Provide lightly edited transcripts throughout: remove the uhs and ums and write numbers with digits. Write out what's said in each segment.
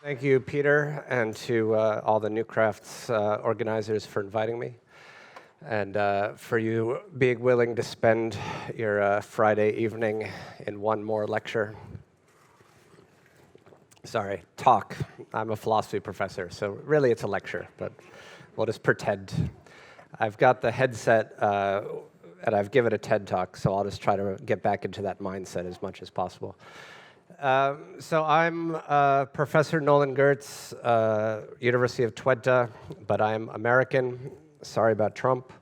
Thank you, Peter, and to all the NewCrafts organizers for inviting me, and for you being willing to spend your Friday evening in one more lecture. Sorry, talk. I'm a philosophy professor, so really it's a lecture, but we'll just pretend. I've got the headset, and I've given a TED Talk, so I'll just try to get back into that mindset as much as possible. So I'm Professor Nolen Gertz, University of Twente, but I'm American. Sorry about Trump.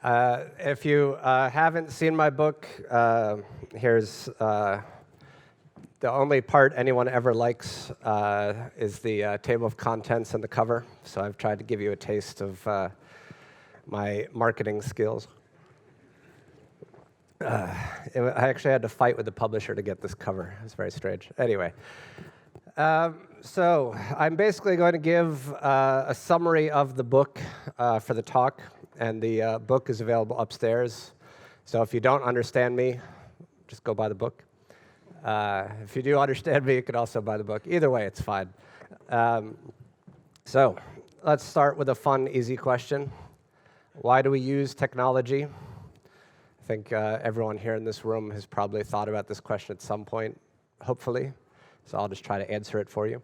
If you haven't seen my book, here's the only part anyone ever likes is the table of contents and the cover. So I've tried to give you a taste of my marketing skills. I actually had to fight with the publisher to get this cover. It's very strange. Anyway, so I'm basically going to give a summary of the book for the talk, and the book is available upstairs. So if you don't understand me, just go buy the book. If you do understand me, you can also buy the book. Either way, it's fine. So let's start with a fun, easy question. Why do we use technology? I think everyone here in this room has probably thought about this question at some point, hopefully, so I'll just try to answer it for you.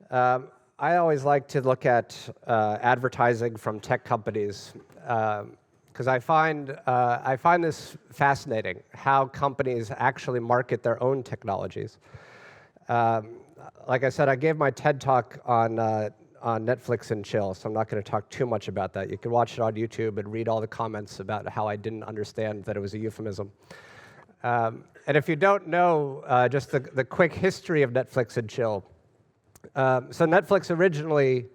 I always like to look at advertising from tech companies because I find this fascinating, how companies actually market their own technologies. Like I said, I gave my TED Talk on Netflix and chill, so I'm not going to talk too much about that. You can watch it on YouTube and read all the comments about how I didn't understand that it was a euphemism. And if you don't know just the quick history of Netflix and chill, so Netflix originally,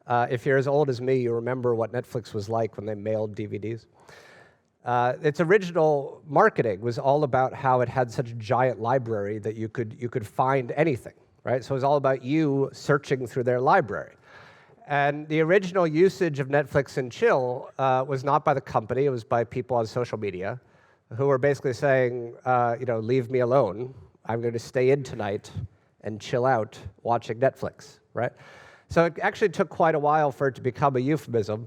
if you're as old as me, you remember what Netflix was like when they mailed DVDs. Its original marketing was all about how it had such a giant library that you could find anything, right? So it was all about you searching through their library. And the original usage of Netflix and chill was not by the company, it was by people on social media who were basically saying, leave me alone. I'm going to stay in tonight and chill out watching Netflix, right? So it actually took quite a while for it to become a euphemism,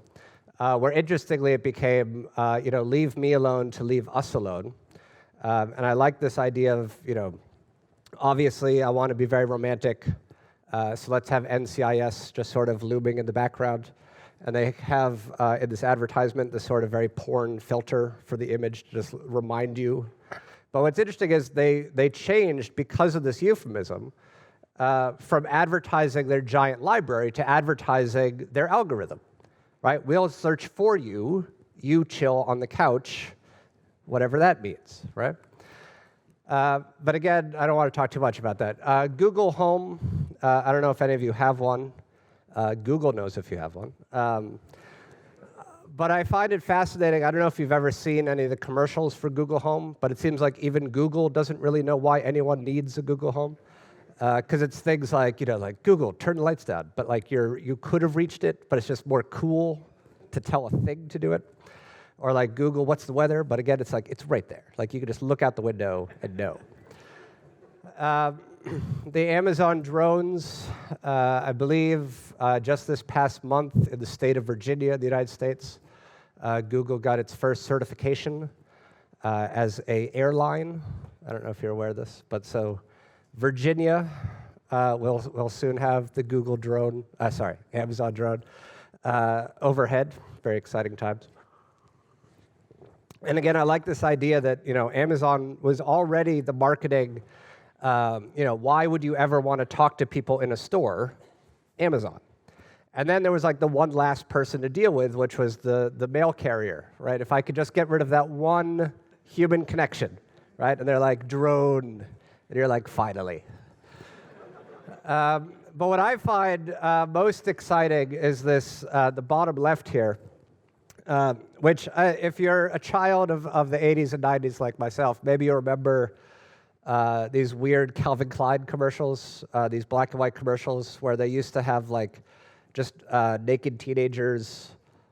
where interestingly it became, leave me alone to leave us alone. And I like this idea of, obviously I want to be very romantic, so let's have NCIS just sort of looming in the background. And they have, in this advertisement, this sort of very porn filter for the image to just remind you. But what's interesting is they changed, because of this euphemism, from advertising their giant library to advertising their algorithm, right? We'll search for you, you chill on the couch, whatever that means, right? But again, I don't want to talk too much about that. Google Home, I don't know if any of you have one. Google knows if you have one. But I find it fascinating. I don't know if you've ever seen any of the commercials for Google Home, but it seems like even Google doesn't really know why anyone needs a Google Home. Because it's things like, like Google, turn the lights down. But like you could have reached it, but it's just more cool to tell a thing to do it. Or like Google, what's the weather? But again, it's like, it's right there. Like you can just look out the window and know. The Amazon drones, I believe just this past month in the state of Virginia, the United States, Google got its first certification as an airline. I don't know if you're aware of this, but so Virginia will soon have the Amazon drone overhead. Very exciting times. And again, I like this idea that, Amazon was already the marketing, why would you ever want to talk to people in a store? Amazon. And then there was like the one last person to deal with, which was the mail carrier, right? If I could just get rid of that one human connection, right? And they're like, drone, and you're like, finally. But what I find most exciting is this, the bottom left here, which if you're a child of the 80s and 90s like myself, maybe you remember these weird Calvin Klein commercials, these black and white commercials where they used to have like just naked teenagers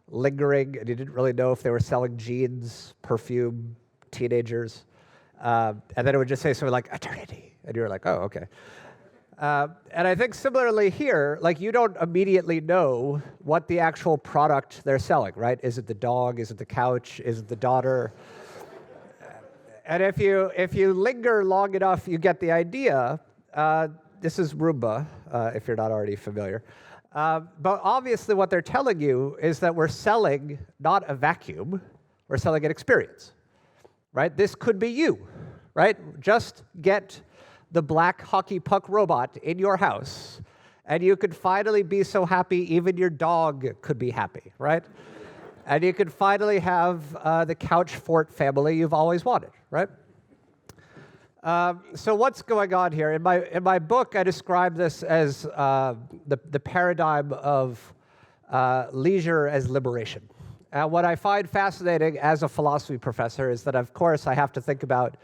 lingering, and you didn't really know if they were selling jeans, perfume, teenagers. And then it would just say something like eternity. And you were like, oh, okay. And I think similarly here, like you don't immediately know what the actual product they're selling, right? Is it the dog? Is it the couch? Is it the daughter? And if you linger long enough, you get the idea. This is Roomba, if you're not already familiar. But obviously what they're telling you is that we're selling not a vacuum, we're selling an experience, right? This could be you, right? Just get the black hockey puck robot in your house, and you could finally be so happy even your dog could be happy, right? And you could finally have the couch fort family you've always wanted, right? So what's going on here? In my book, I describe this as the paradigm of leisure as liberation. What I find fascinating as a philosophy professor is that, of course, I have to think about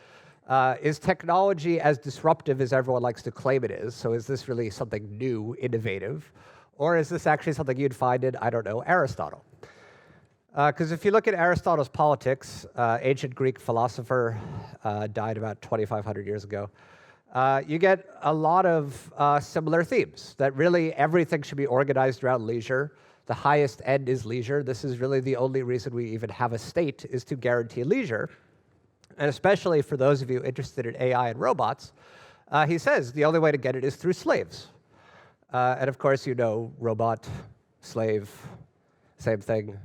is technology as disruptive as everyone likes to claim it is? So is this really something new, innovative? Or is this actually something you'd find in, I don't know, Aristotle? Because if you look at Aristotle's Politics, ancient Greek philosopher, died about 2,500 years ago, you get a lot of similar themes, that really everything should be organized around leisure. The highest end is leisure. This is really the only reason we even have a state, is to guarantee leisure. And especially for those of you interested in AI and robots, he says the only way to get it is through slaves. And of course, you know, robot, slave, same thing.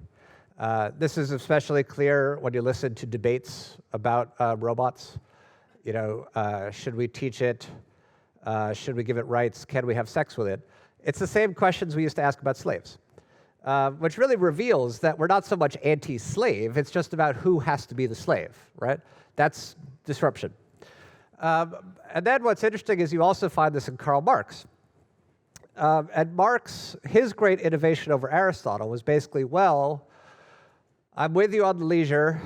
This is especially clear when you listen to debates about robots. You know, should we teach it? Should we give it rights? Can we have sex with it? It's the same questions we used to ask about slaves, which really reveals that we're not so much anti-slave, it's just about who has to be the slave, right? That's disruption. And then what's interesting is you also find this in Karl Marx. And Marx, his great innovation over Aristotle was basically, well, I'm with you on the leisure.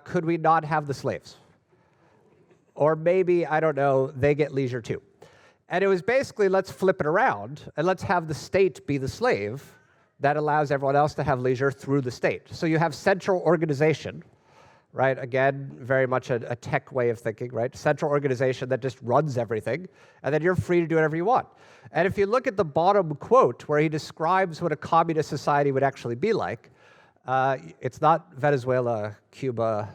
Could we not have the slaves? Or maybe, I don't know, they get leisure too. And it was basically, let's flip it around and let's have the state be the slave that allows everyone else to have leisure through the state. So you have central organization, right? Again, very much a tech way of thinking, right? Central organization that just runs everything, and then you're free to do whatever you want. And if you look at the bottom quote where he describes what a communist society would actually be like, it's not Venezuela, Cuba,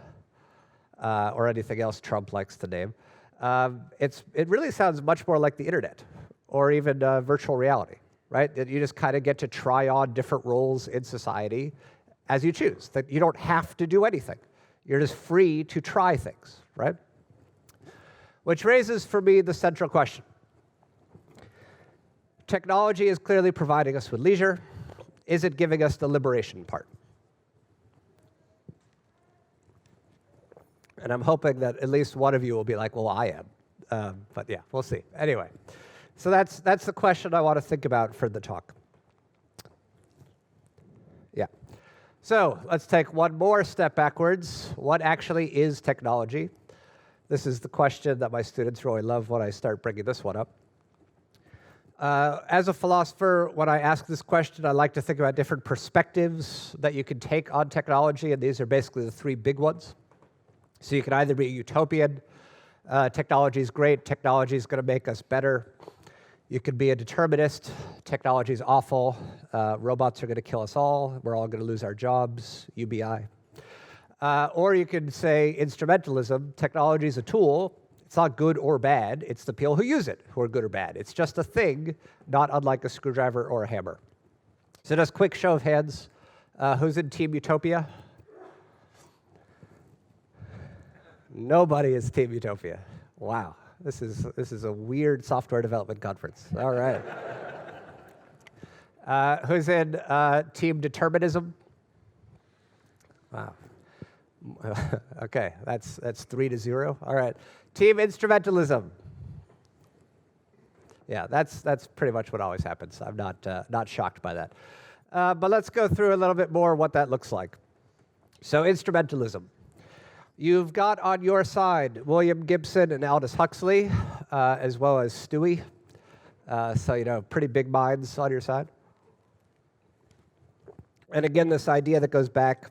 or anything else Trump likes to name. It really sounds much more like the internet or even virtual reality, right? That you just kind of get to try on different roles in society as you choose, that you don't have to do anything. You're just free to try things, right? Which raises for me the central question. Technology is clearly providing us with leisure. Is it giving us the liberation part? And I'm hoping that at least one of you will be like, well, I am. But yeah, we'll see. Anyway, so that's the question I want to think about for the talk. Yeah. So let's take one more step backwards. What actually is technology? This is the question that my students really love when I start bringing this one up. As a philosopher, when I ask this question, I like to think about different perspectives that you can take on technology, and these are basically the three big ones. So you can either be a utopian, technology is great, technology is going to make us better. You could be a determinist, technology is awful, robots are going to kill us all, we're all going to lose our jobs, UBI. Or you could say instrumentalism, technology is a tool, it's not good or bad, it's the people who use it who are good or bad. It's just a thing, not unlike a screwdriver or a hammer. So just quick show of hands, who's in Team Utopia? Nobody is Team Utopia. Wow, this is a weird software development conference. All right. Who's in Team Determinism? Wow. Okay, that's 3-0. All right. Team Instrumentalism. Yeah, that's pretty much what always happens. I'm not shocked by that. But let's go through a little bit more what that looks like. So instrumentalism. You've got on your side William Gibson and Aldous Huxley, as well as Stewie. So, you know, pretty big minds on your side. And again, this idea that goes back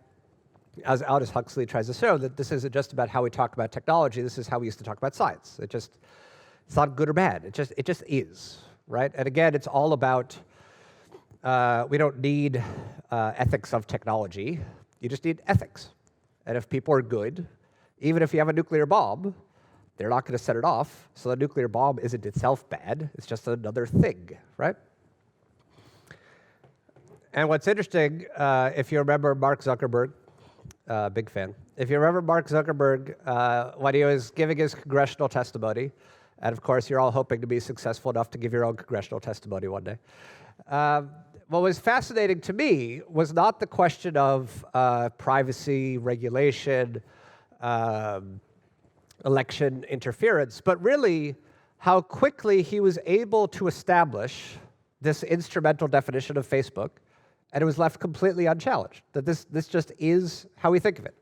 as Aldous Huxley tries to show, that this isn't just about how we talk about technology. This is how we used to talk about science. It's not good or bad. It just is, right? And again, it's all about we don't need ethics of technology. You just need ethics. And if people are good, even if you have a nuclear bomb, they're not going to set it off. So the nuclear bomb isn't itself bad. It's just another thing, right? And what's interesting, if you remember Mark Zuckerberg, big fan. If you remember Mark Zuckerberg, when he was giving his congressional testimony, and of course you're all hoping to be successful enough to give your own congressional testimony one day, what was fascinating to me was not the question of privacy, regulation, election interference, but really how quickly he was able to establish this instrumental definition of Facebook, and it was left completely unchallenged, that this just is how we think of it.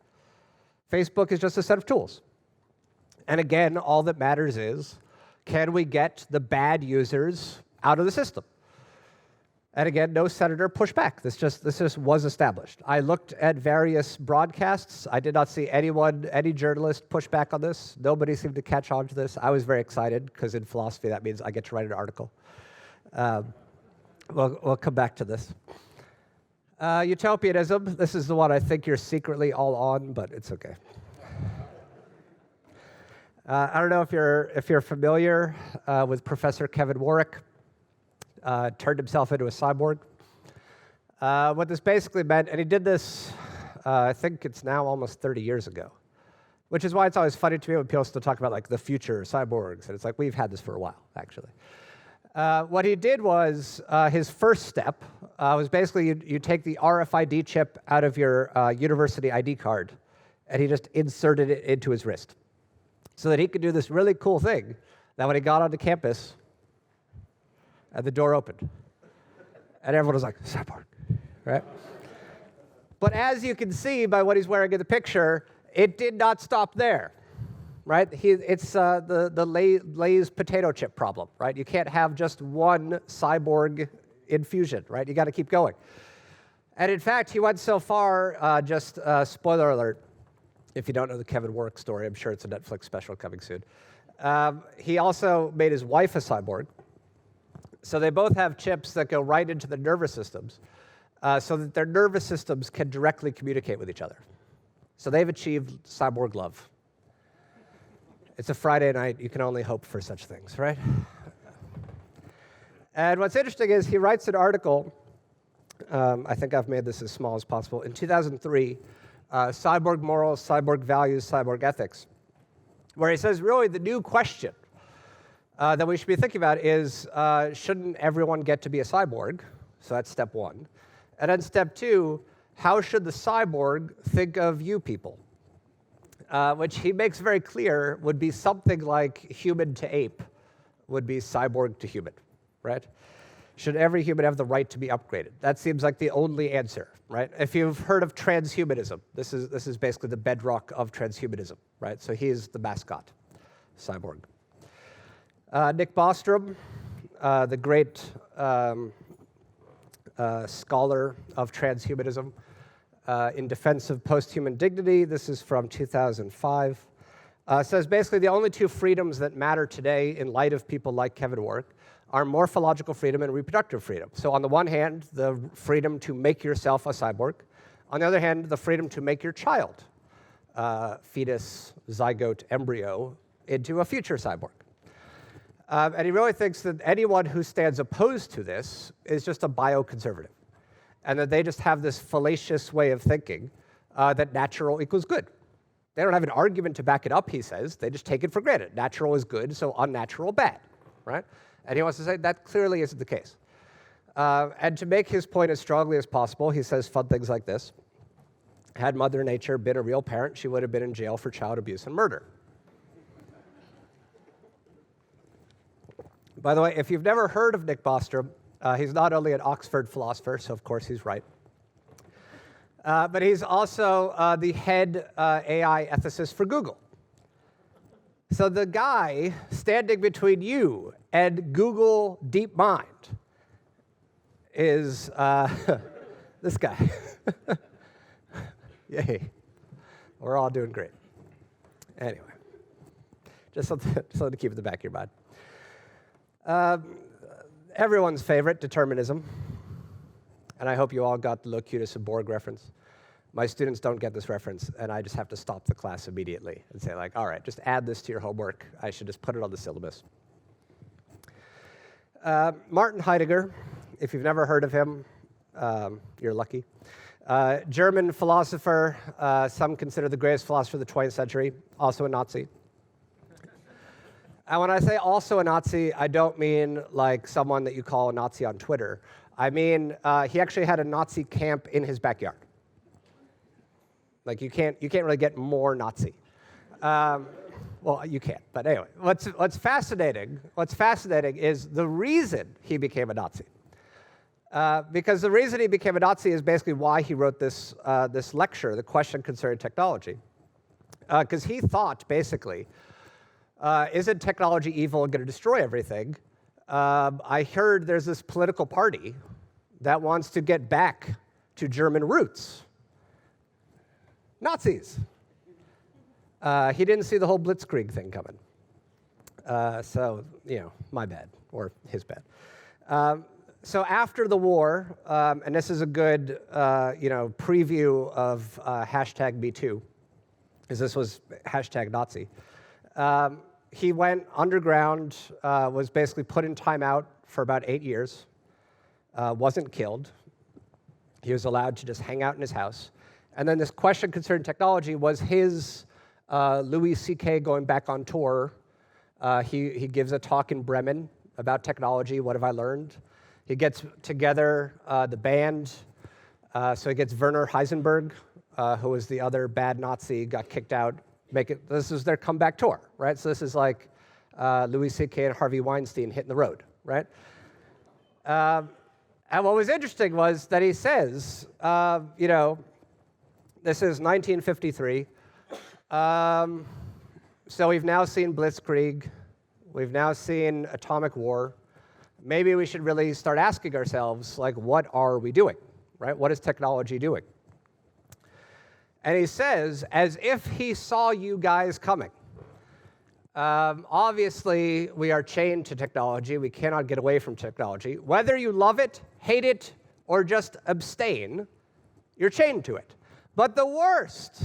Facebook is just a set of tools. And again, all that matters is, can we get the bad users out of the system? And again, no senator pushed back. This just was established. I looked at various broadcasts. I did not see any journalist push back on this. Nobody seemed to catch on to this. I was very excited, because in philosophy, that means I get to write an article. We'll come back to this. Utopianism. This is the one I think you're secretly all on, but it's okay. I don't know if you're familiar with Professor Kevin Warwick. Turned himself into a cyborg. What this basically meant, and he did this, I think it's now almost 30 years ago, which is why it's always funny to me when people still talk about like the future cyborgs, and it's like we've had this for a while, actually. What he did was, his first step was basically you take the RFID chip out of your university ID card, and he just inserted it into his wrist, so that he could do this really cool thing that when he got onto campus, and the door opened. And everyone was like, cyborg, right? But as you can see by what he's wearing in the picture, it did not stop there, right? It's the Lay's potato chip problem, right? You can't have just one cyborg infusion, right? You got to keep going. And in fact, he went so far, just spoiler alert, if you don't know the Kevin Warwick story, I'm sure it's a Netflix special coming soon. He also made his wife a cyborg. So they both have chips that go right into the nervous systems, so that their nervous systems can directly communicate with each other. So they've achieved cyborg love. It's a Friday night. You can only hope for such things, right? And what's interesting is he writes an article, I think I've made this as small as possible, in 2003, Cyborg Morals, Cyborg Values, Cyborg Ethics, where he says, really, the new question that we should be thinking about is, shouldn't everyone get to be a cyborg? So that's step one. And then step two, how should the cyborg think of you people? Which he makes very clear would be something like human to ape would be cyborg to human, right? Should every human have the right to be upgraded? That seems like the only answer, right? If you've heard of transhumanism, this is basically the bedrock of transhumanism, right? So he is the mascot, cyborg. Nick Bostrom, the great scholar of transhumanism, in defense of post-human dignity, this is from 2005, says basically the only two freedoms that matter today in light of people like Kevin Warwick are morphological freedom and reproductive freedom. So on the one hand, the freedom to make yourself a cyborg. On the other hand, the freedom to make your child, fetus, zygote, embryo, into a future cyborg. And he really thinks that anyone who stands opposed to this is just a bioconservative, and that they just have this fallacious way of thinking that natural equals good. They don't have an argument to back it up, he says. They just take it for granted. Natural is good, so unnatural bad, right? And he wants to say that clearly isn't the case. And to make his point as strongly as possible, he says fun things like this. Had Mother Nature been a real parent, she would have been in jail for child abuse and murder. By the way, if you've never heard of Nick Bostrom, he's not only an Oxford philosopher, so of course he's right, but he's also the head AI ethicist for Google. So the guy standing between you and Google DeepMind is this guy. Yay. We're all doing great. Anyway, just something to keep in the back of your mind. Everyone's favorite, determinism. And I hope you all got the Locutus and Borg reference. My students don't get this reference, and I just have to stop the class immediately and say, like, all right, just add this to your homework. I should just put it on the syllabus. Martin Heidegger, if you've never heard of him, you're lucky. German philosopher, some consider the greatest philosopher of the 20th century, also a Nazi. And when I say also a Nazi, I don't mean like someone that you call a Nazi on Twitter. I mean, he actually had a Nazi camp in his backyard. Like you can't really get more Nazi. Well, you can, but anyway, what's fascinating is the reason he became a Nazi. Because the reason he became a Nazi is basically why he wrote this lecture, The Question Concerning Technology. Because he thought, basically, isn't technology evil and going to destroy everything? I heard there's this political party that wants to get back to German roots. Nazis. He didn't see the whole Blitzkrieg thing coming. So, my bad, or his bad. So after the war, and this is a good, preview of hashtag #MeToo, because this was hashtag Nazi. He went underground, was basically put in timeout for about 8 years, wasn't killed. He was allowed to just hang out in his house. And then this question concerning technology was his Louis C.K. going back on tour. He gives a talk in Bremen about technology, what have I learned? He gets together the band, so he gets Werner Heisenberg, who was the other bad Nazi, got kicked out. This is their comeback tour, right? So this is like Louis C.K. and Harvey Weinstein hitting the road, right? And what was interesting was that he says, this is 1953. So we've now seen Blitzkrieg. We've now seen atomic war. Maybe we should really start asking ourselves, like, what are we doing, right? What is technology doing? And he says, as if he saw you guys coming. Obviously, we are chained to technology. We cannot get away from technology. Whether you love it, hate it, or just abstain, you're chained to it. But the worst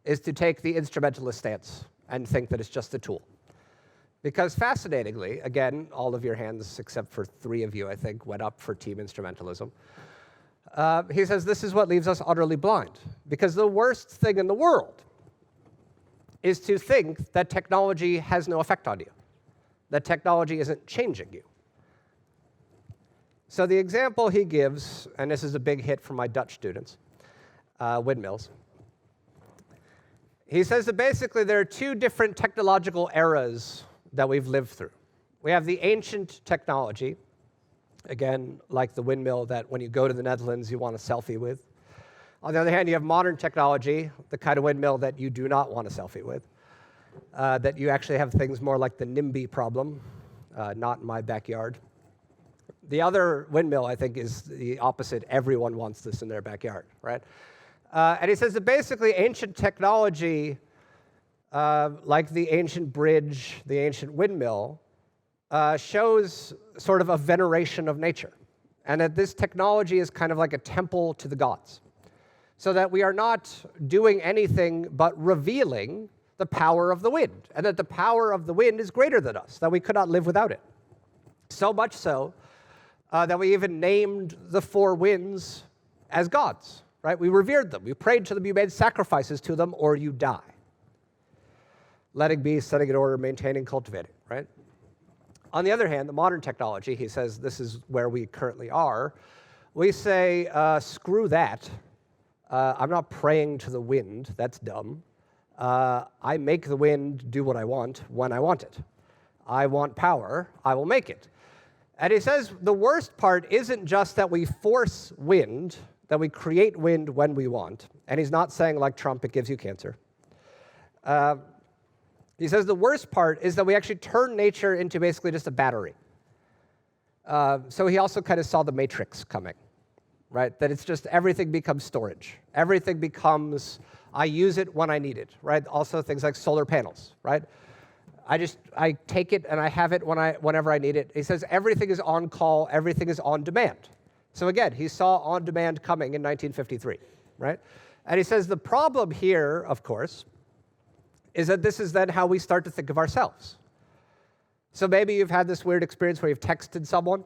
is to take the instrumentalist stance and think that it's just a tool. Because fascinatingly, again, all of your hands, except for 3 of you, I think, went up for team instrumentalism. He says this is what leaves us utterly blind. Because the worst thing in the world is to think that technology has no effect on you, that technology isn't changing you. So the example he gives, and this is a big hit for my Dutch students, windmills. He says that basically there are 2 different technological eras that we've lived through. We have the ancient technology, again, like the windmill that when you go to the Netherlands you want a selfie with. On the other hand, you have modern technology, the kind of windmill that you do not want a selfie with, that you actually have things more like the NIMBY problem, not in my backyard. The other windmill, I think, is the opposite. Everyone wants this in their backyard, right? And he says that basically ancient technology, like the ancient bridge, the ancient windmill, shows sort of a veneration of nature. And that this technology is kind of like a temple to the gods. So that we are not doing anything but revealing the power of the wind. And that the power of the wind is greater than us, that we could not live without it. So much so that we even named the 4 winds as gods, right? We revered them. We prayed to them. You made sacrifices to them, or you die. Letting be, setting in order, maintaining, cultivating, right? On the other hand, the modern technology, he says this is where we currently are. We say, screw that. I'm not praying to the wind. That's dumb. I make the wind do what I want when I want it. I want power. I will make it. And he says the worst part isn't just that we force wind, that we create wind when we want. And he's not saying, like Trump, it gives you cancer. He says the worst part is that we actually turn nature into basically just a battery. So he also kind of saw the Matrix coming, right? That it's just everything becomes storage. Everything becomes, I use it when I need it, right? Also things like solar panels, right? I take it and I have it whenever I need it. He says everything is on call, everything is on demand. So again, he saw on demand coming in 1953, right? And he says the problem here, of course, is that this is then how we start to think of ourselves. So maybe you've had this weird experience where you've texted someone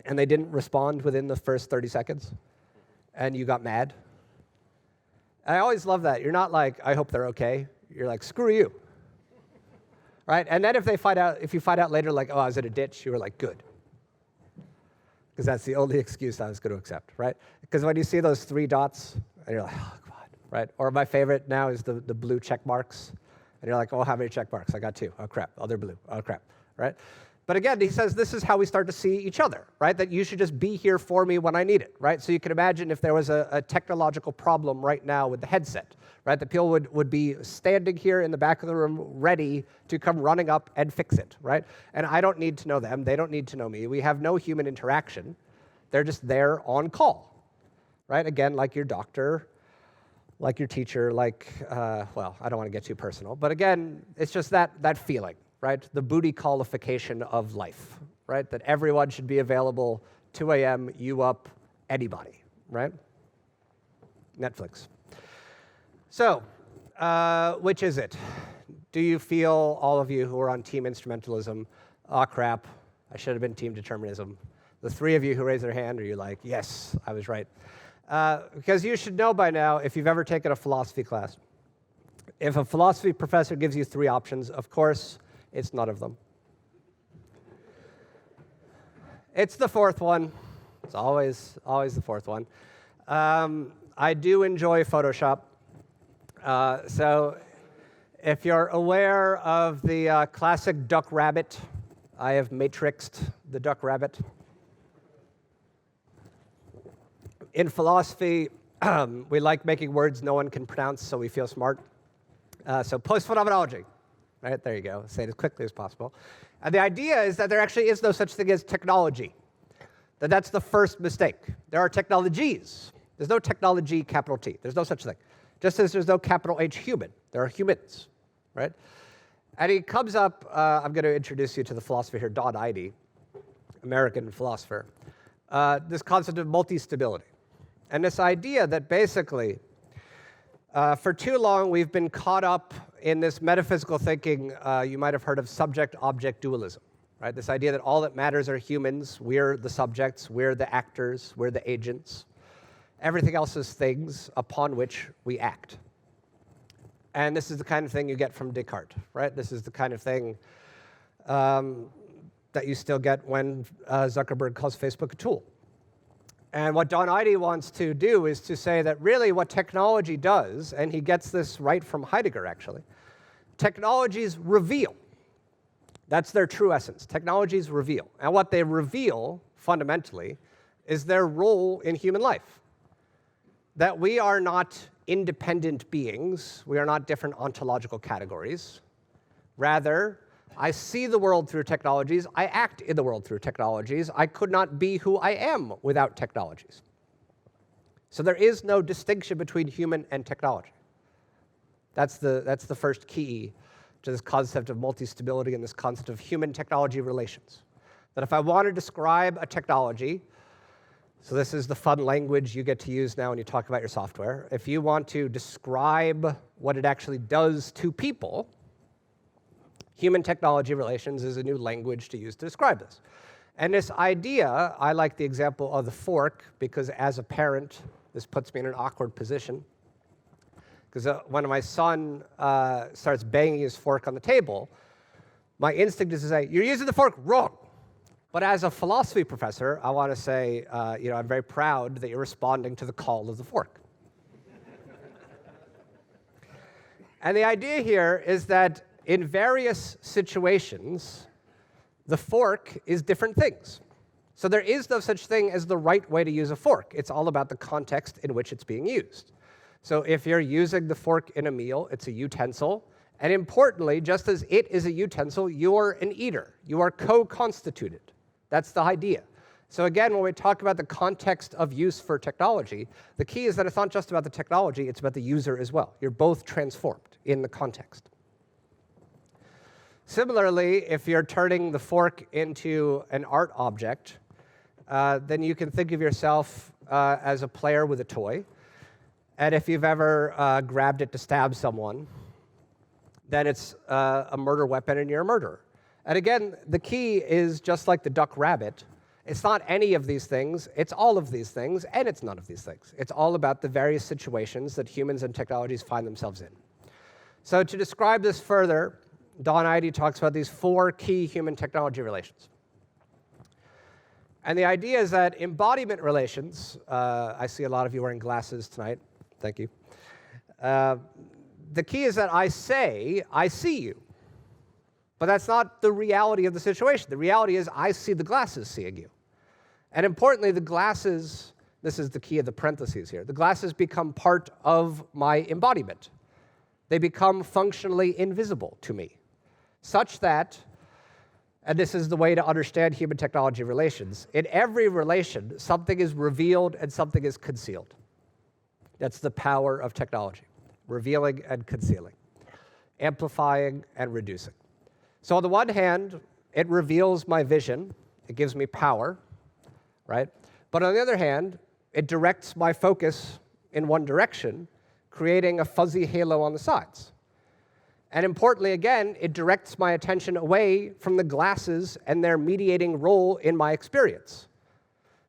and they didn't respond within the first 30 seconds and you got mad. I always love that. You're not like, I hope they're okay. You're like, screw you. Right? And then if you find out later, like, oh, I was in a ditch, you were like, good. Because that's the only excuse I was going to accept, right? Because when you see those 3 dots, and you're like, oh, God, right? Or my favorite now is the blue check marks. And you're like, oh, how many check marks? I got 2. Oh, crap. Oh, they're blue. Oh, crap, right? But again, he says this is how we start to see each other, right? That you should just be here for me when I need it, right? So you can imagine if there was a technological problem right now with the headset, right? The people would be standing here in the back of the room ready to come running up and fix it, right? And I don't need to know them. They don't need to know me. We have no human interaction. They're just there on call, right? Again, like your doctor, like your teacher, like, well, I don't want to get too personal. But again, it's just that feeling. Right? The booty callification of life, right? That everyone should be available, 2 a.m., you up, anybody, right? Netflix. So, which is it? Do you feel, all of you who are on team instrumentalism, oh crap, I should have been team determinism? The 3 of you who raised their hand, are you like, yes, I was right? Because you should know by now, if you've ever taken a philosophy class, if a philosophy professor gives you 3 options, of course, it's none of them. It's the 4th one. It's always the 4th one. I do enjoy Photoshop. So if you're aware of the classic duck rabbit, I have matrixed the duck rabbit. In philosophy, we like making words no one can pronounce, so we feel smart. So post-phenomenology. Right, there you go. Say it as quickly as possible. And the idea is that there actually is no such thing as technology. That's the first mistake. There are technologies. There's no technology, capital T. There's no such thing. Just as there's no capital H human. There are humans, right? And he comes up, I'm going to introduce you to the philosopher here, Don Idy, American philosopher, this concept of multi-stability. And this idea that basically, for too long, we've been caught up in this metaphysical thinking. You might have heard of subject-object dualism, right? This idea that all that matters are humans. We're the subjects. We're the actors. We're the agents. Everything else is things upon which we act. And this is the kind of thing you get from Descartes, right? This is the kind of thing that you still get when Zuckerberg calls Facebook a tool. And what Don Idy wants to do is to say that really what technology does, and he gets this right from Heidegger actually, technologies reveal. That's their true essence. Technologies reveal. And what they reveal, fundamentally, is their role in human life. That we are not independent beings. We are not different ontological categories. Rather, I see the world through technologies. I act in the world through technologies. I could not be who I am without technologies. So there is no distinction between human and technology. That's the first key to this concept of multi-stability and this concept of human-technology relations. That if I want to describe a technology, so this is the fun language you get to use now when you talk about your software. If you want to describe what it actually does to people, human-technology relations is a new language to use to describe this. And this idea, I like the example of the fork, because as a parent, this puts me in an awkward position. Because when my son starts banging his fork on the table, my instinct is to say, you're using the fork wrong. But as a philosophy professor, I want to say, I'm very proud that you're responding to the call of the fork. And the idea here is that in various situations, the fork is different things. So there is no such thing as the right way to use a fork. It's all about the context in which it's being used. So if you're using the fork in a meal, it's a utensil. And importantly, just as it is a utensil, you're an eater. You are co-constituted. That's the idea. So again, when we talk about the context of use for technology, the key is that it's not just about the technology, it's about the user as well. You're both transformed in the context. Similarly, if you're turning the fork into an art object, then you can think of yourself as a player with a toy. And if you've ever grabbed it to stab someone, then it's a murder weapon and you're a murderer. And again, the key is just like the duck rabbit. It's not any of these things, it's all of these things, and it's none of these things. It's all about the various situations that humans and technologies find themselves in. So to describe this further, Don Ihde talks about these 4 key human-technology relations. And the idea is that embodiment relations, I see a lot of you wearing glasses tonight. Thank you. The key is that I say, I see you. But that's not the reality of the situation. The reality is I see the glasses seeing you. And importantly, the glasses, this is the key of the parentheses here, the glasses become part of my embodiment. They become functionally invisible to me, such that, and this is the way to understand human-technology relations, in every relation, something is revealed and something is concealed. That's the power of technology, revealing and concealing, amplifying and reducing. So on the one hand, it reveals my vision, it gives me power, right? But on the other hand, it directs my focus in one direction, creating a fuzzy halo on the sides. And importantly, again, it directs my attention away from the glasses and their mediating role in my experience.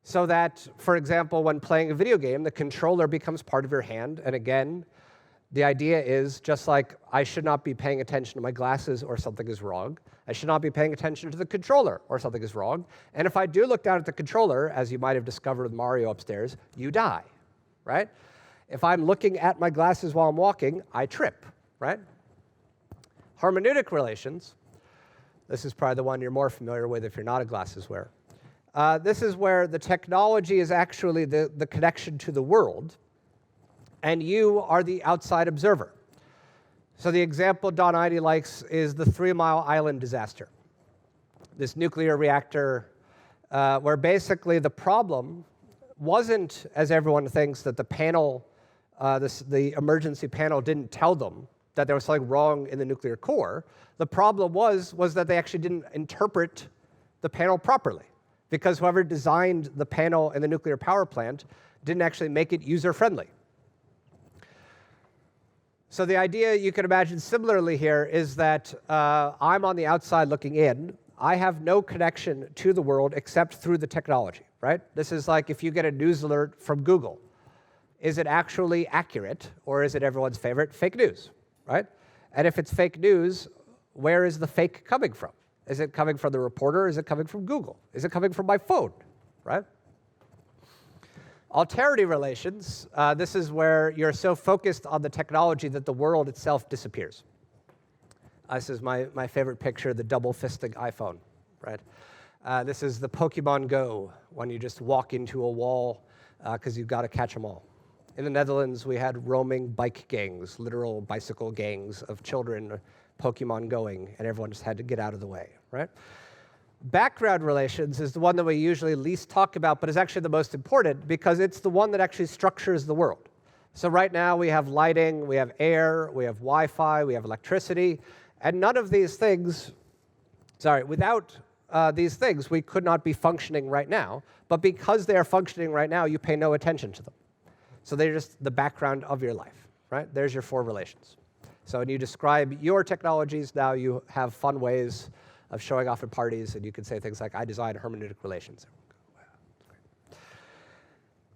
So that, for example, when playing a video game, the controller becomes part of your hand, and again, the idea is, just like I should not be paying attention to my glasses or something is wrong, I should not be paying attention to the controller or something is wrong. And if I do look down at the controller, as you might have discovered with Mario upstairs, you die, right? If I'm looking at my glasses while I'm walking, I trip, right? Hermeneutic relations, this is probably the one you're more familiar with if you're not a glasses wearer. This is where the technology is actually the connection to the world, and you are the outside observer. So the example Don Ihde likes is the 3 Mile Island disaster. This nuclear reactor where basically the problem wasn't, as everyone thinks, that the panel, the emergency panel didn't tell them that there was something wrong in the nuclear core. The problem was that they actually didn't interpret the panel properly, because whoever designed the panel in the nuclear power plant didn't actually make it user-friendly. So the idea you can imagine similarly here is that I'm on the outside looking in. I have no connection to the world except through the technology, right? This is like if you get a news alert from Google. Is it actually accurate, or is it everyone's favorite fake news, right? And if it's fake news, where is the fake coming from? Is it coming from the reporter? Is it coming from Google? Is it coming from my phone, right? Alterity relations, this is where you're so focused on the technology that the world itself disappears. This is my favorite picture, the double-fisting iPhone, right? This is the Pokemon Go, when you just walk into a wall because you've got to catch them all. In the Netherlands, we had roaming bike gangs, literal bicycle gangs of children Pokemon going, and everyone just had to get out of the way, right? Background relations is the one that we usually least talk about, but is actually the most important because it's the one that actually structures the world. So right now we have lighting, we have air, we have Wi-Fi, we have electricity, and none of these things, without these things, we could not be functioning right now, but because they are functioning right now, you pay no attention to them. So they're just the background of your life, right? There's your 4 relations. So when you describe your technologies, now you have fun ways of showing off at parties, and you can say things like, I design hermeneutic relations.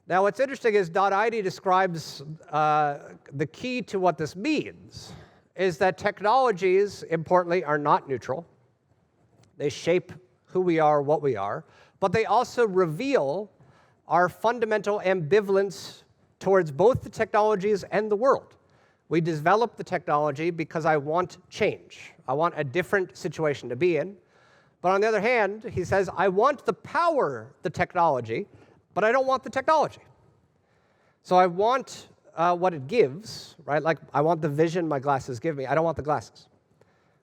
Now, what's interesting is Don Ihde describes the key to what this means is that technologies, importantly, are not neutral. They shape who we are, what we are, but they also reveal our fundamental ambivalence towards both the technologies and the world. We develop the technology because I want change. I want a different situation to be in. But on the other hand, he says, I want the power, the technology, but I don't want the technology. So I want what it gives, right? Like I want the vision my glasses give me. I don't want the glasses,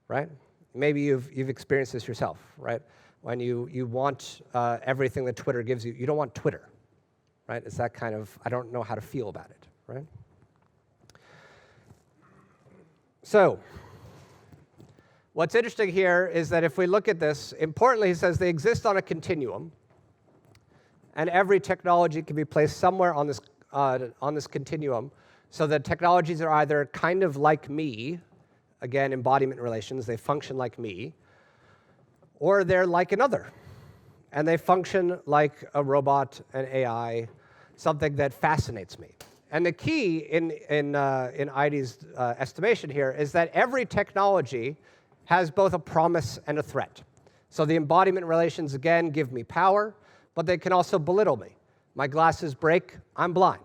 right? Maybe you've experienced this yourself, right? when you want everything that Twitter gives you. You don't want Twitter, right? It's that kind of, I don't know how to feel about it, right? So what's interesting here is that if we look at this, importantly, he says they exist on a continuum, and every technology can be placed somewhere on this continuum, so that technologies are either kind of like me, again, embodiment relations, they function like me, or they're like another, and they function like a robot, an AI, something that fascinates me. And the key in Eidy's estimation here is that every technology has both a promise and a threat. So the embodiment relations, again, give me power, but they can also belittle me. My glasses break, I'm blind.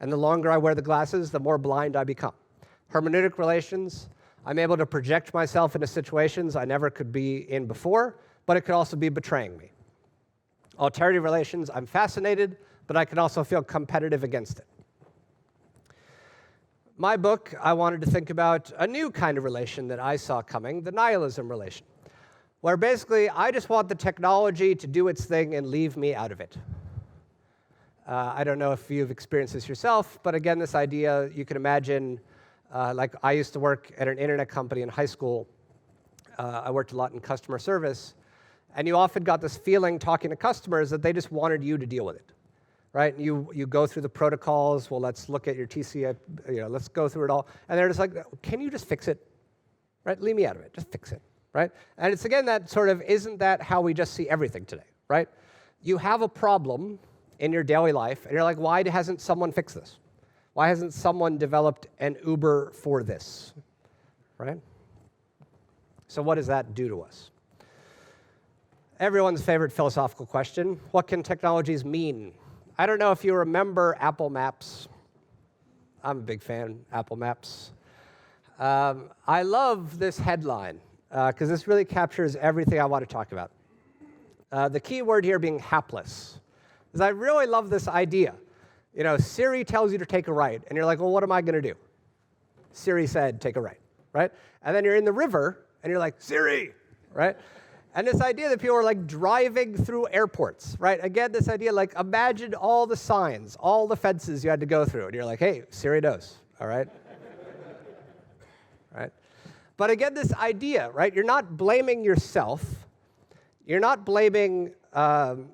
And the longer I wear the glasses, the more blind I become. Hermeneutic relations, I'm able to project myself into situations I never could be in before, but it could also be betraying me. Alterity relations, I'm fascinated, but I can also feel competitive against it. My book, I wanted to think about a new kind of relation that I saw coming, the nihilism relation, where basically I just want the technology to do its thing and leave me out of it. I don't know if you've experienced this yourself, but again, this idea, you can imagine, like I used to work at an internet company in high school. I worked a lot in customer service, and you often got this feeling talking to customers that they just wanted you to deal with it. Right? You go through the protocols. Well, let's look at your TCP, let's go through it all. And they're just like, can you just fix it? Right? Leave me out of it. Just fix it. Right? And it's again that sort of, isn't that how we just see everything today? Right? You have a problem in your daily life, and you're like, why hasn't someone fixed this? Why hasn't someone developed an Uber for this? Right? So what does that do to us? Everyone's favorite philosophical question, what can technologies mean? I don't know if you remember Apple Maps. I'm a big fan of Apple Maps. I love this headline, because this really captures everything I want to talk about. The key word here being hapless. Because I really love this idea. Siri tells you to take a right, and you're like, well, what am I going to do? Siri said, take a right, right? And then you're in the river, and you're like, Siri, right? And this idea that people are like driving through airports, right? Again, this idea, like imagine all the signs, all the fences you had to go through. And you're like, hey, Siri knows, all right? Right? But again, this idea, right? You're not blaming yourself. You're not blaming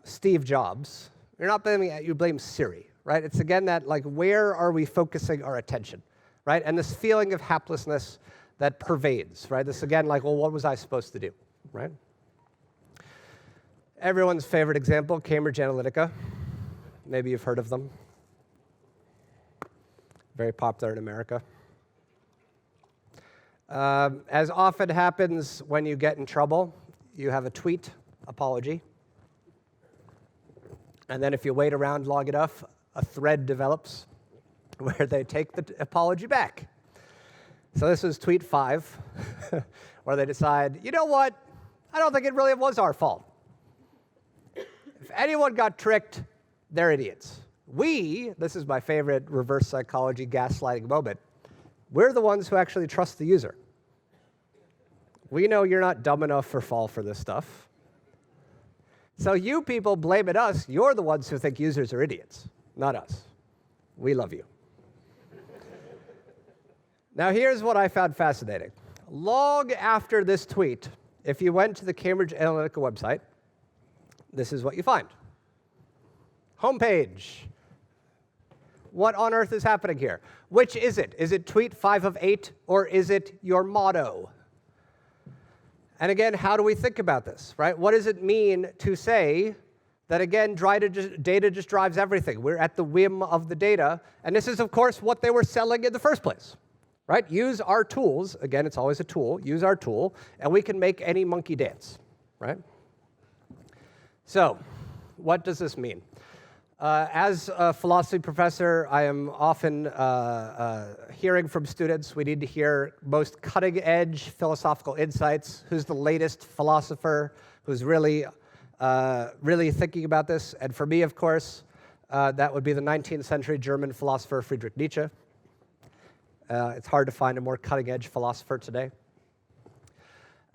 Steve Jobs. You're not blaming, you blame Siri, right? It's again that like, where are we focusing our attention, right? And this feeling of haplessness that pervades, right? This again, like, well, what was I supposed to do, right? Everyone's favorite example, Cambridge Analytica. Maybe you've heard of them. Very popular in America. As often happens when you get in trouble, you have a tweet apology. And then if you wait around long enough, a thread develops where they take the apology back. So this is tweet 5, where they decide, you know what? I don't think it really was our fault. If anyone got tricked, they're idiots. This is my favorite reverse psychology gaslighting moment, we're the ones who actually trust the user. We know you're not dumb enough to fall for this stuff. So you people blame it us. You're the ones who think users are idiots, not us. We love you. Now here's what I found fascinating. Long after this tweet, if you went to the Cambridge Analytica website, this is what you find. Homepage. What on earth is happening here? Which is it? Is it tweet 5 of 8, or is it your motto? And again, how do we think about this, right? What does it mean to say that, again, data just drives everything? We're at the whim of the data. And this is, of course, what they were selling in the first place, right? Use our tools. Again, it's always a tool. Use our tool, and we can make any monkey dance, right? So what does this mean? As a philosophy professor, I am often hearing from students, we need to hear most cutting-edge philosophical insights. Who's the latest philosopher who's really thinking about this? And for me, of course, that would be the 19th century German philosopher Friedrich Nietzsche. It's hard to find a more cutting-edge philosopher today.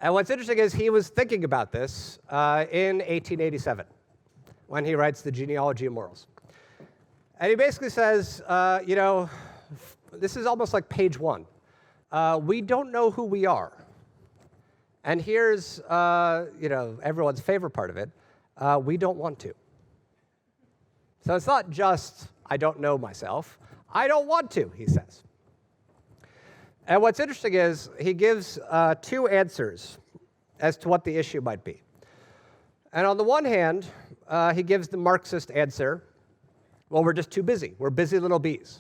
And what's interesting is he was thinking about this in 1887 when he writes The Genealogy of Morals. And he basically says, this is almost like page 1. We don't know who we are. And here's, everyone's favorite part of it. We don't want to. So it's not just, I don't know myself. I don't want to, he says. And what's interesting is he gives 2 answers as to what the issue might be. And on the one hand, he gives the Marxist answer, well, we're just too busy. We're busy little bees.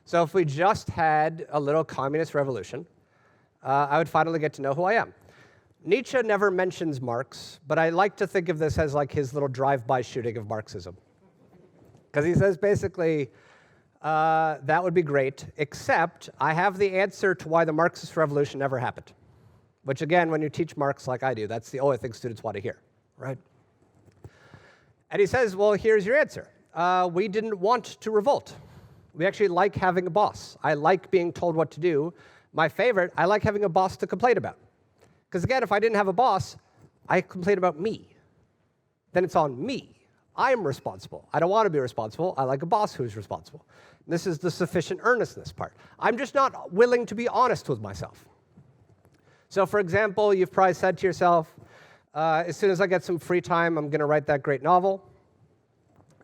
So if we just had a little communist revolution, I would finally get to know who I am. Nietzsche never mentions Marx, but I like to think of this as like his little drive-by shooting of Marxism. Because he says basically, that would be great, except I have the answer to why the Marxist revolution never happened. Which again, when you teach Marx like I do, that's the only thing students want to hear, right? And he says, well, here's your answer. We didn't want to revolt. We actually like having a boss. I like being told what to do. My favorite, I like having a boss to complain about. Because again, if I didn't have a boss, I complain about me. Then it's on me. I'm responsible. I don't want to be responsible. I like a boss who's responsible. This is the sufficient earnestness part. I'm just not willing to be honest with myself. So for example, you've probably said to yourself, as soon as I get some free time, I'm going to write that great novel.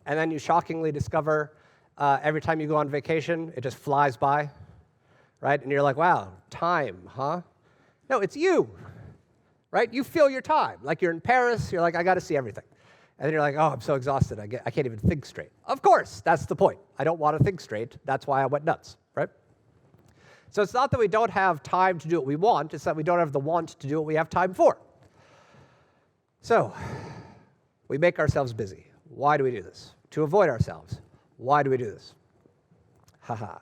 And then you shockingly discover every time you go on vacation, it just flies by, right? And you're like, wow, time, huh? No, it's you, right? You fill your time. Like you're in Paris, you're like, I got to see everything. And then you're like, oh, I'm so exhausted, I can't even think straight. Of course, that's the point. I don't want to think straight. That's why I went nuts, right? So it's not that we don't have time to do what we want, it's that we don't have the want to do what we have time for. So, we make ourselves busy. Why do we do this? To avoid ourselves. Why do we do this? Haha.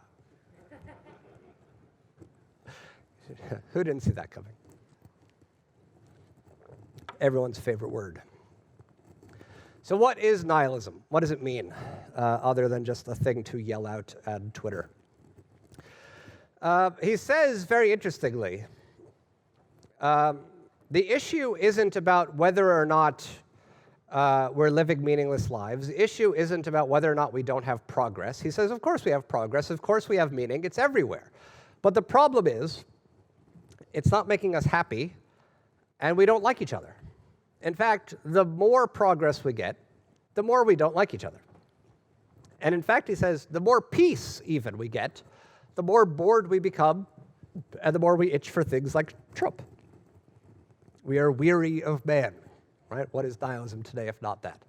Who didn't see that coming? Everyone's favorite word. So what is nihilism? What does it mean, other than just a thing to yell out at Twitter? He says, very interestingly, the issue isn't about whether or not we're living meaningless lives. The issue isn't about whether or not we don't have progress. He says, of course we have progress. Of course we have meaning. It's everywhere. But the problem is, it's not making us happy, and we don't like each other. In fact, the more progress we get, the more we don't like each other. And in fact, he says, the more peace even we get, the more bored we become, and the more we itch for things like Trump. We are weary of man, right? What is nihilism today if not that?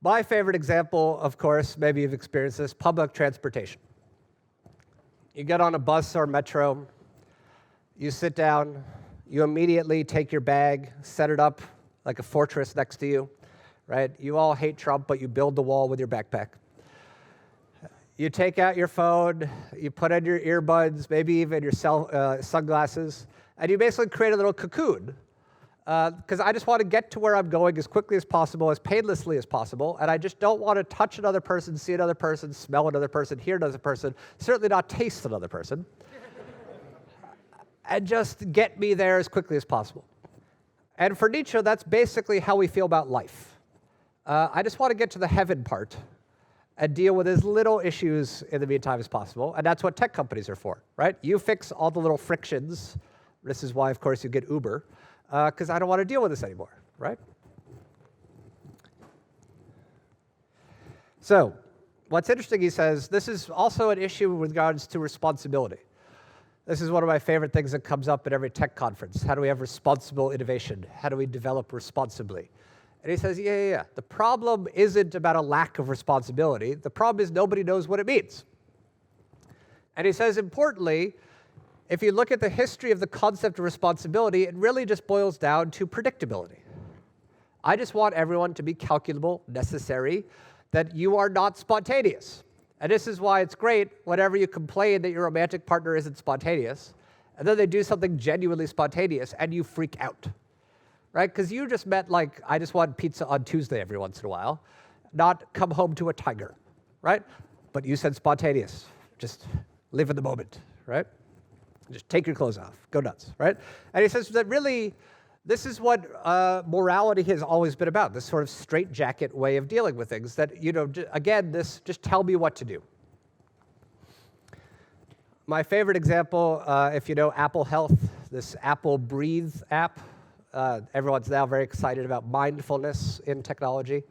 My favorite example, of course, maybe you've experienced this, public transportation. You get on a bus or metro, you sit down, you immediately take your bag, set it up like a fortress next to you, right? You all hate Trump, but you build the wall with your backpack. You take out your phone, you put on your earbuds, maybe even your sunglasses, and you basically create a little cocoon. Because I just want to get to where I'm going as quickly as possible, as painlessly as possible, and I just don't want to touch another person, see another person, smell another person, hear another person, certainly not taste another person, and just get me there as quickly as possible. And for Nietzsche, that's basically how we feel about life. I just want to get to the heaven part and deal with as little issues in the meantime as possible, and that's what tech companies are for, right? You fix all the little frictions. This is why, of course, you get Uber, because I don't want to deal with this anymore, right? So, what's interesting, he says, this is also an issue with regards to responsibility. This is one of my favorite things that comes up at every tech conference. How do we have responsible innovation? How do we develop responsibly? And he says, yeah. The problem isn't about a lack of responsibility. The problem is nobody knows what it means. And he says, importantly, if you look at the history of the concept of responsibility, it really just boils down to predictability. I just want everyone to be calculable, necessary, that you are not spontaneous. And this is why it's great whenever you complain that your romantic partner isn't spontaneous, and then they do something genuinely spontaneous, and you freak out, right? Because you just meant, like, I just want pizza on Tuesday every once in a while, not come home to a tiger, right? But you said spontaneous. Just live in the moment, right? Just take your clothes off. Go nuts, right? And he says that really, this is what morality has always been about, this sort of straitjacket way of dealing with things that, again, this just tell me what to do. My favorite example, if you know Apple Health, this Apple Breathe app, everyone's now very excited about mindfulness in technology.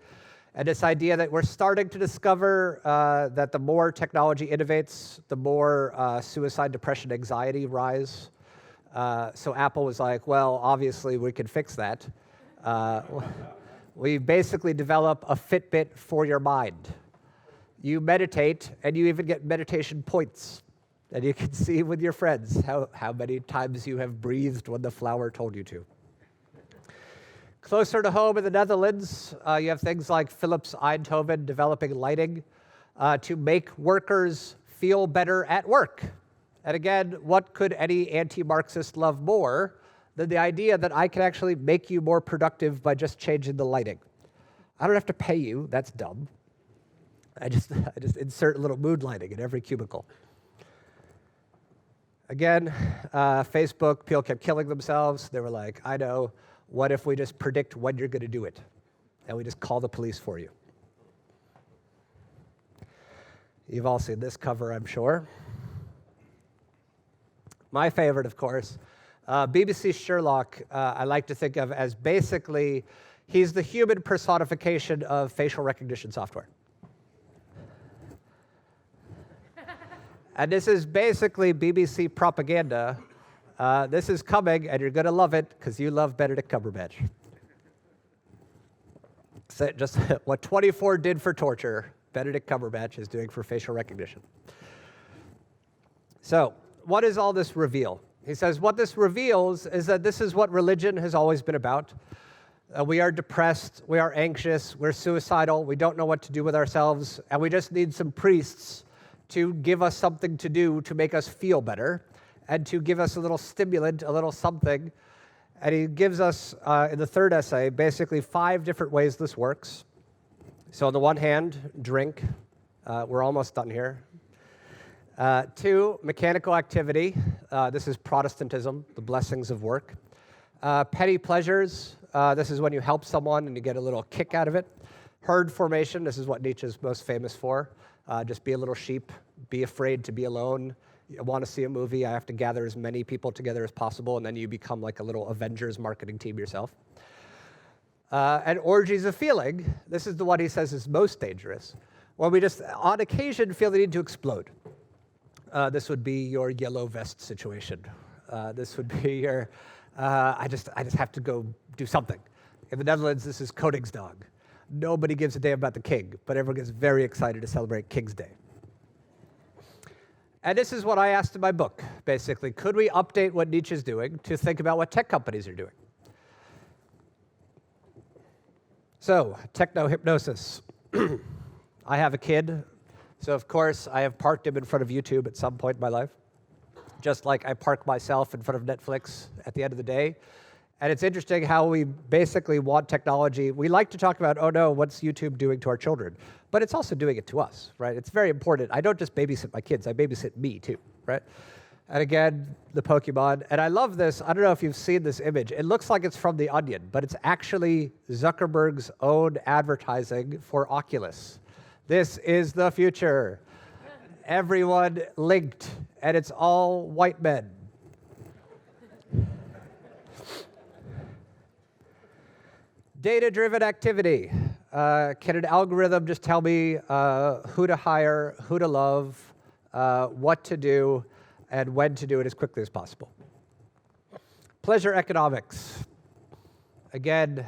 And this idea that we're starting to discover that the more technology innovates, the more suicide, depression, anxiety rise. So Apple was like, well, obviously we can fix that. We basically develop a Fitbit for your mind. You meditate, and you even get meditation points. And you can see with your friends how many times you have breathed when the flower told you to. Closer to home in the Netherlands, you have things like Philips Eindhoven developing lighting to make workers feel better at work. And again, what could any anti-Marxist love more than the idea that I can actually make you more productive by just changing the lighting? I don't have to pay you. That's dumb. I just insert a little mood lighting in every cubicle. Again, Facebook, people kept killing themselves. They were like, I know, what if we just predict when you're going to do it? And we just call the police for you. You've all seen this cover, I'm sure. My favorite, of course, BBC Sherlock, I like to think of as basically, he's the human personification of facial recognition software. And this is basically BBC propaganda. This is coming, and you're going to love it because you love Benedict Cumberbatch. So just what 24 did for torture, Benedict Cumberbatch is doing for facial recognition. So what does all this reveal? He says what this reveals is that this is what religion has always been about. We are depressed, we are anxious, we're suicidal, we don't know what to do with ourselves, and we just need some priests to give us something to do to make us feel better and to give us a little stimulant, a little something. And he gives us, in the third essay, basically 5 different ways this works. So on the one hand, drink. We're almost done here. 2, mechanical activity. This is Protestantism, the blessings of work. Petty pleasures. This is when you help someone and you get a little kick out of it. Herd formation. This is what Nietzsche's most famous for. Just be a little sheep, be afraid to be alone. You want to see a movie, I have to gather as many people together as possible, and then you become like a little Avengers marketing team yourself. And orgies of feeling, this is the one he says is most dangerous, when we just, on occasion, feel the need to explode. This would be your yellow vest situation. This would be your, I just have to go do something. In the Netherlands, this is Koningsdag. Nobody gives a damn about the king, but everyone gets very excited to celebrate King's Day. And this is what I asked in my book, basically. Could we update what Nietzsche's doing to think about what tech companies are doing? So, techno-hypnosis. I have a kid, so of course I have parked him in front of YouTube at some point in my life, just like I park myself in front of Netflix at the end of the day. And it's interesting how we basically want technology. We like to talk about, oh no, what's YouTube doing to our children? But it's also doing it to us, right? It's very important. I don't just babysit my kids, I babysit me too, right? And again, the Pokemon. And I love this. I don't know if you've seen this image. It looks like it's from The Onion, but it's actually Zuckerberg's own advertising for Oculus. This is the future. Everyone linked, and it's all white men. Data-driven activity. Can an algorithm just tell me who to hire, who to love, what to do, and when to do it as quickly as possible? Pleasure economics. Again,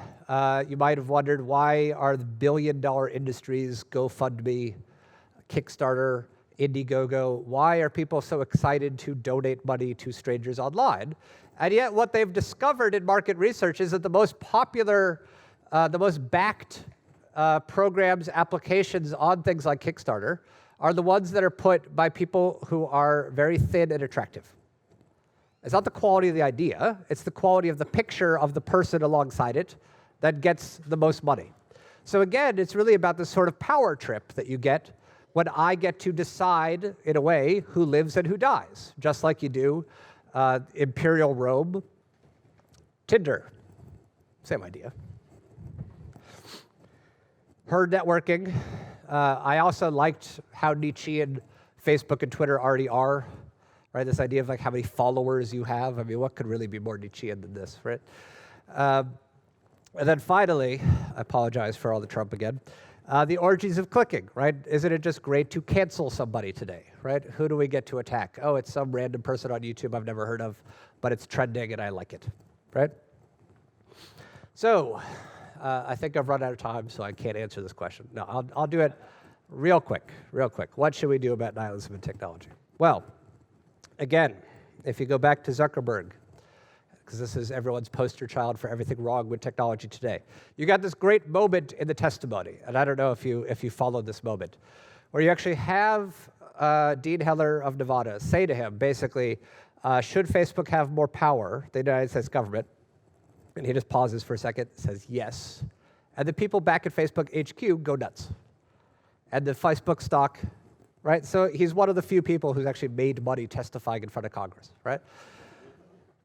you might have wondered, why are the billion-dollar industries, GoFundMe, Kickstarter, Indiegogo, why are people so excited to donate money to strangers online? And yet what they've discovered in market research is that the most popular, the most backed programs, applications on things like Kickstarter are the ones that are put by people who are very thin and attractive. It's not the quality of the idea, it's the quality of the picture of the person alongside it that gets the most money. So again, it's really about this sort of power trip that you get when I get to decide, in a way, who lives and who dies, just like you do Imperial Rome. Tinder, same idea. Herd networking. I also liked how Nietzschean Facebook and Twitter already are, right? This idea of like how many followers you have. I mean, what could really be more Nietzschean than this, right? And then finally, I apologize for all the Trump again, the orgies of clicking, right? Isn't it just great to cancel somebody today, right? Who do we get to attack? Oh, it's some random person on YouTube I've never heard of, but it's trending and I like it, right? So, I think I've run out of time, so I can't answer this question. No, I'll do it real quick. What should we do about nihilism in technology? Well, again, if you go back to Zuckerberg, because this is everyone's poster child for everything wrong with technology today, you got this great moment in the testimony, and I don't know if you followed this moment, where you actually have Dean Heller of Nevada say to him, basically, should Facebook have more power than the United States government? And he just pauses for a second, says yes. And the people back at Facebook HQ go nuts. And the Facebook stock, right? So he's one of the few people who's actually made money testifying in front of Congress, right?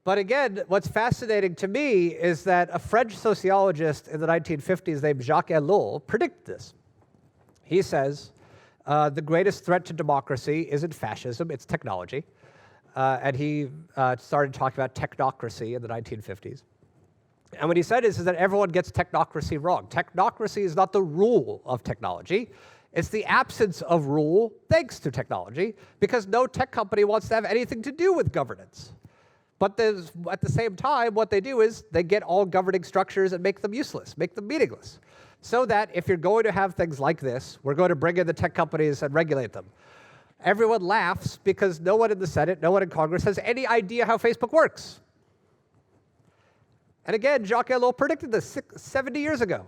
But again, what's fascinating to me is that a French sociologist in the 1950s named Jacques Ellul predicted this. He says, the greatest threat to democracy isn't fascism, it's technology. And he started talking about technocracy in the 1950s. And what he said is that everyone gets technocracy wrong. Technocracy is not the rule of technology. It's the absence of rule thanks to technology, because no tech company wants to have anything to do with governance. But at the same time, what they do is they get all governing structures and make them useless, make them meaningless. So that if you're going to have things like this, we're going to bring in the tech companies and regulate them. Everyone laughs because no one in the Senate, no one in Congress has any idea how Facebook works. And again, Jacques Ellul predicted this 70 years ago.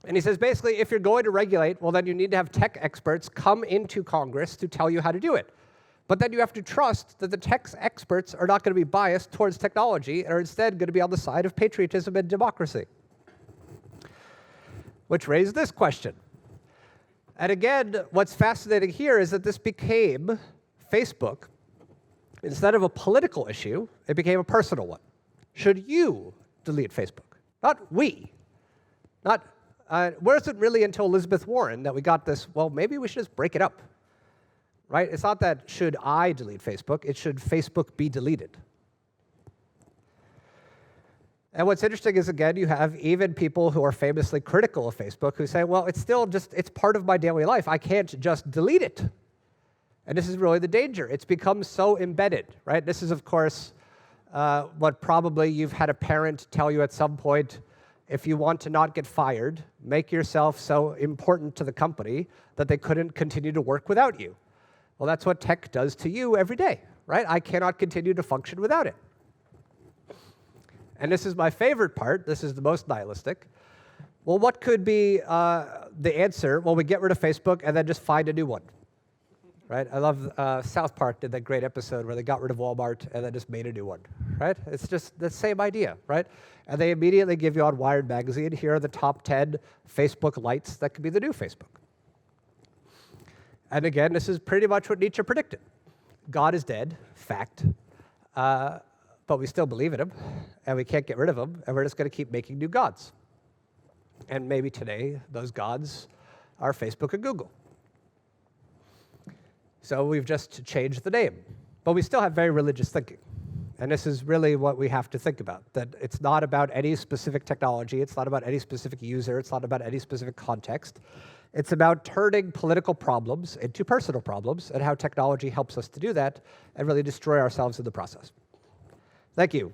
And he says, basically, if you're going to regulate, well, then you need to have tech experts come into Congress to tell you how to do it. But then you have to trust that the tech experts are not going to be biased towards technology and are instead going to be on the side of patriotism and democracy. Which raised this question. And again, what's fascinating here is that this became Facebook. Instead of a political issue, it became a personal one. Should you delete Facebook? Not we. Not, wasn't really until Elizabeth Warren that we got this, well, maybe we should just break it up. Right? It's not that should I delete Facebook, it should Facebook be deleted. And what's interesting is, again, you have even people who are famously critical of Facebook who say, well, it's still just, it's part of my daily life. I can't just delete it. And this is really the danger. It's become so embedded, right? This is, of course, what probably you've had a parent tell you at some point, if you want to not get fired, make yourself so important to the company that they couldn't continue to work without you. Well, that's what tech does to you every day, right? I cannot continue to function without it. And this is my favorite part. This is the most nihilistic. Well, what could be the answer? Well, we get rid of Facebook and then just find a new one. Right? I love South Park did that great episode where they got rid of Walmart and then just made a new one, right? It's just the same idea, right? And they immediately give you on Wired magazine, here are the top 10 Facebook lights that could be the new Facebook. And again, this is pretty much what Nietzsche predicted. God is dead, fact, but we still believe in him, and we can't get rid of him, and we're just going to keep making new gods. And maybe today, those gods are Facebook and Google. So we've just changed the name. But we still have very religious thinking. And this is really what we have to think about, that it's not about any specific technology, it's not about any specific user, it's not about any specific context. It's about turning political problems into personal problems and how technology helps us to do that and really destroy ourselves in the process. Thank you.